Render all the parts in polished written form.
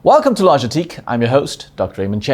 Welcome to Asiatique. I'm your host, Dr. Raymond.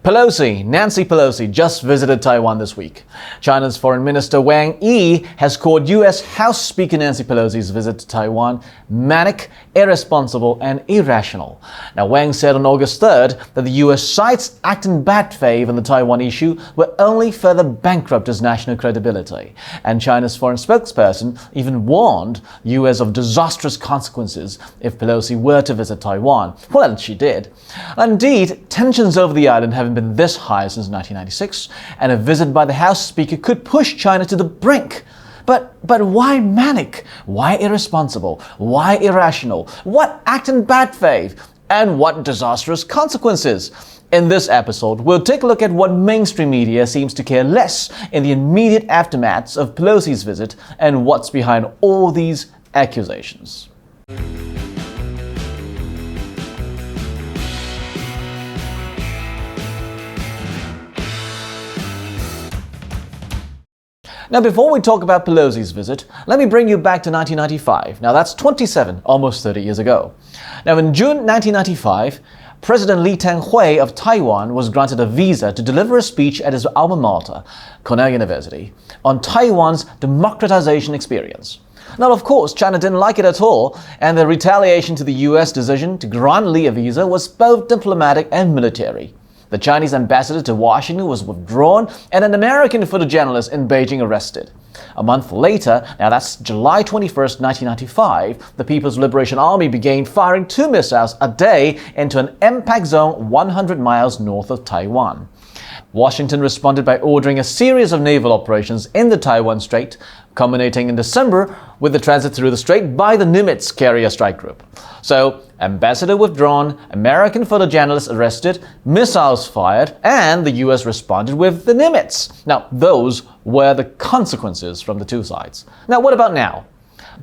Nancy Pelosi just visited Taiwan this week. China's Foreign Minister Wang Yi has called U.S. House Speaker Nancy Pelosi's visit to Taiwan manic, irresponsible, and irrational. Now, Wang said on August 3rd that the U.S. side's act in bad faith on the Taiwan issue will only further bankrupt its national credibility. And China's foreign spokesperson even warned the U.S. of disastrous consequences if Pelosi were to visit Taiwan. Well, and she did. Indeed, tensions over the island have been this high since 1996, and a visit by the House Speaker could push China to the brink. But why manic? Why irresponsible? Why irrational? What act in bad faith? And what disastrous consequences? In this episode, we'll take a look at what mainstream media seems to care less in the immediate aftermaths of Pelosi's visit and what's behind all these accusations. Now, before we talk about Pelosi's visit, let me bring you back to 1995. Now, that's 27, almost 30 years ago. Now, in June 1995, President Lee Teng-hui of Taiwan was granted a visa to deliver a speech at his alma mater, Cornell University, on Taiwan's democratization experience. Now, of course, China didn't like it at all, and the retaliation to the U.S. decision to grant Lee a visa was both diplomatic and military. The Chinese ambassador to Washington was withdrawn, and an American photojournalist in Beijing arrested. A month later, now that's July 21st, 1995, the People's Liberation Army began firing 2 missiles a day into an impact zone 100 miles north of Taiwan. Washington responded by ordering a series of naval operations in the Taiwan Strait, culminating in December with the transit through the strait by the Nimitz carrier strike group. So, ambassador withdrawn, American photojournalist arrested, missiles fired, and the U.S. responded with the Nimitz. Now, those were the consequences from the two sides. Now, what about now?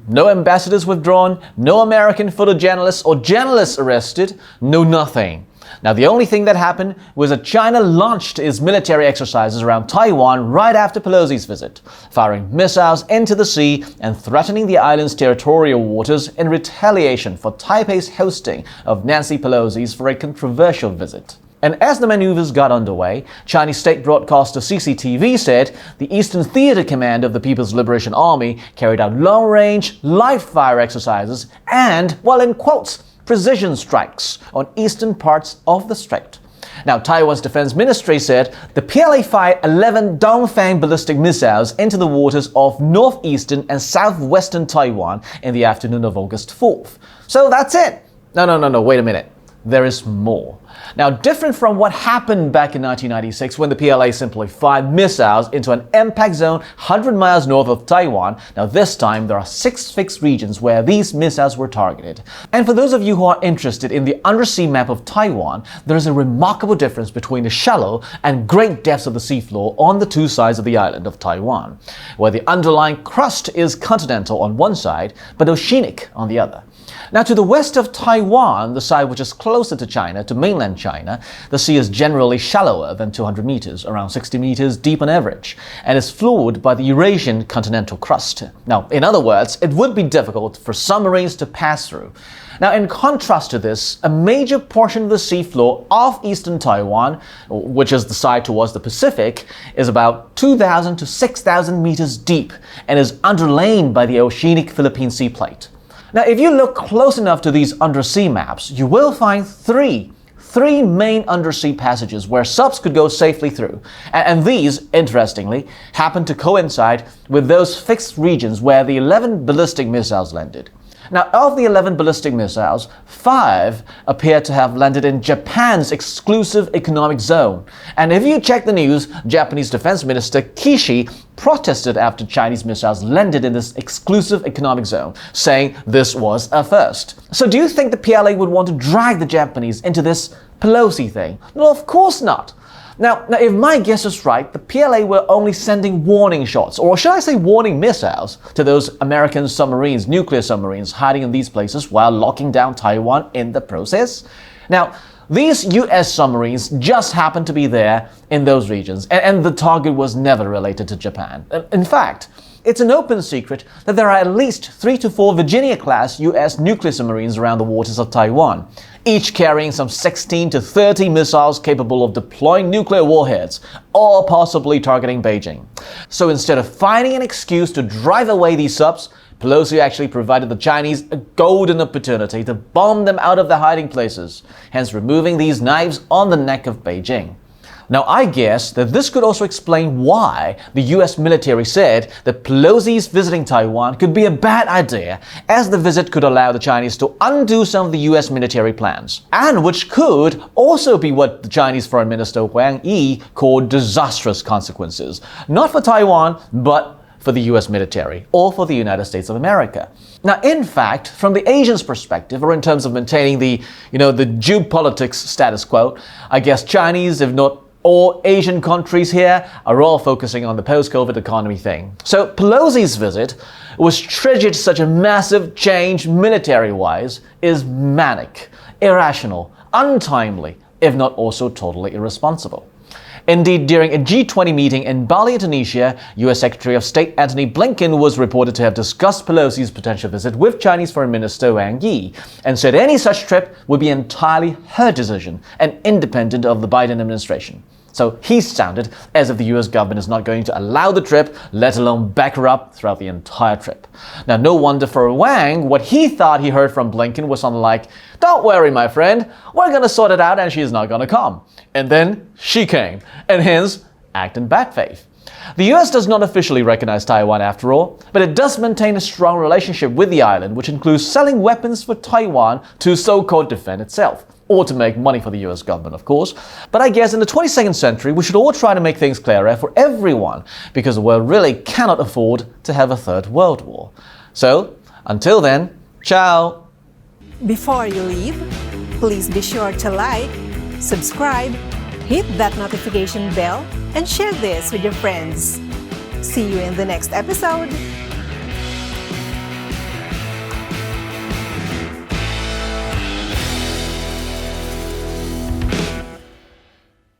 No ambassadors withdrawn, no American photojournalists or journalists arrested, no nothing. Now, the only thing that happened was that China launched its military exercises around Taiwan right after Pelosi's visit, firing missiles into the sea and threatening the island's territorial waters in retaliation for Taipei's hosting of Nancy Pelosi's for a controversial visit. And as the maneuvers got underway, Chinese state broadcaster CCTV said the Eastern Theater Command of the People's Liberation Army carried out long-range, live-fire exercises and, well, in quotes, precision strikes on eastern parts of the strait. Now, Taiwan's defense ministry said the PLA fired 11 Dongfang ballistic missiles into the waters of northeastern and southwestern Taiwan in the afternoon of August 4th. So that's it. No, wait a minute. There is more. Now, different from what happened back in 1996 when the PLA simply fired missiles into an impact zone 100 miles north of Taiwan, now this time there are 6 fixed regions where these missiles were targeted. And for those of you who are interested in the undersea map of Taiwan, there is a remarkable difference between the shallow and great depths of the seafloor on the two sides of the island of Taiwan, where the underlying crust is continental on one side, but oceanic on the other. Now, to the west of Taiwan, the side which is closer to China, to mainland China, the sea is generally shallower than 200 meters, around 60 meters deep on average, and is floored by the Eurasian continental crust. Now, in other words, it would be difficult for submarines to pass through. Now, in contrast to this, a major portion of the seafloor off eastern Taiwan, which is the side towards the Pacific, is about 2,000 to 6,000 meters deep and is underlain by the oceanic Philippine Sea Plate. Now, if you look close enough to these undersea maps, you will find three main undersea passages where subs could go safely through. And these, interestingly, happen to coincide with those fixed regions where the 11 ballistic missiles landed. Now, of the 11 ballistic missiles, 5 appear to have landed in Japan's exclusive economic zone. And if you check the news, Japanese Defense Minister Kishi protested after Chinese missiles landed in this exclusive economic zone, saying this was a first. So do you think the PLA would want to drag the Japanese into this Pelosi thing? No, of course not. Now, if my guess is right, the PLA were only sending warning shots, or should I say warning missiles, to those American submarines, nuclear submarines, hiding in these places while locking down Taiwan in the process. Now, these U.S. submarines just happened to be there in those regions, and the target was never related to Japan. In fact, It's an open secret that there are at least 3 to 4 Virginia-class U.S. nuclear submarines around the waters of Taiwan, each carrying some 16 to 30 missiles capable of deploying nuclear warheads, all possibly targeting Beijing. So instead of finding an excuse to drive away these subs, Pelosi actually provided the Chinese a golden opportunity to bomb them out of their hiding places, hence removing these knives on the neck of Beijing. Now, I guess that this could also explain why the US military said that Pelosi's visiting Taiwan could be a bad idea, as the visit could allow the Chinese to undo some of the US military plans, and which could also be what the Chinese Foreign Minister Wang Yi called disastrous consequences, not for Taiwan, but for the US military, or for the United States of America. Now, in fact, from the Asians' perspective, or in terms of maintaining the geopolitics status quo, I guess Chinese, if not all Asian countries here, are all focusing on the post-COVID economy thing. So Pelosi's visit, which triggered such a massive change military-wise, is manic, irrational, untimely, if not also totally irresponsible. Indeed, during a G20 meeting in Bali, Indonesia, U.S. Secretary of State Antony Blinken was reported to have discussed Pelosi's potential visit with Chinese Foreign Minister Wang Yi, and said any such trip would be entirely her decision and independent of the Biden administration. So he sounded as if the US government is not going to allow the trip, let alone back her up throughout the entire trip. Now, no wonder for Wang, what he thought he heard from Blinken was something like, "Don't worry, my friend, we're gonna sort it out and she's not gonna come." And then she came, and hence, act in bad faith. The US does not officially recognize Taiwan after all, but it does maintain a strong relationship with the island, which includes selling weapons for Taiwan to so-called defend itself, or to make money for the US government, of course. But I guess in the 22nd century, we should all try to make things clearer for everyone, because the world really cannot afford to have a third world war. So, until then, ciao! Before you leave, please be sure to like, subscribe, hit that notification bell, and share this with your friends. See you in the next episode.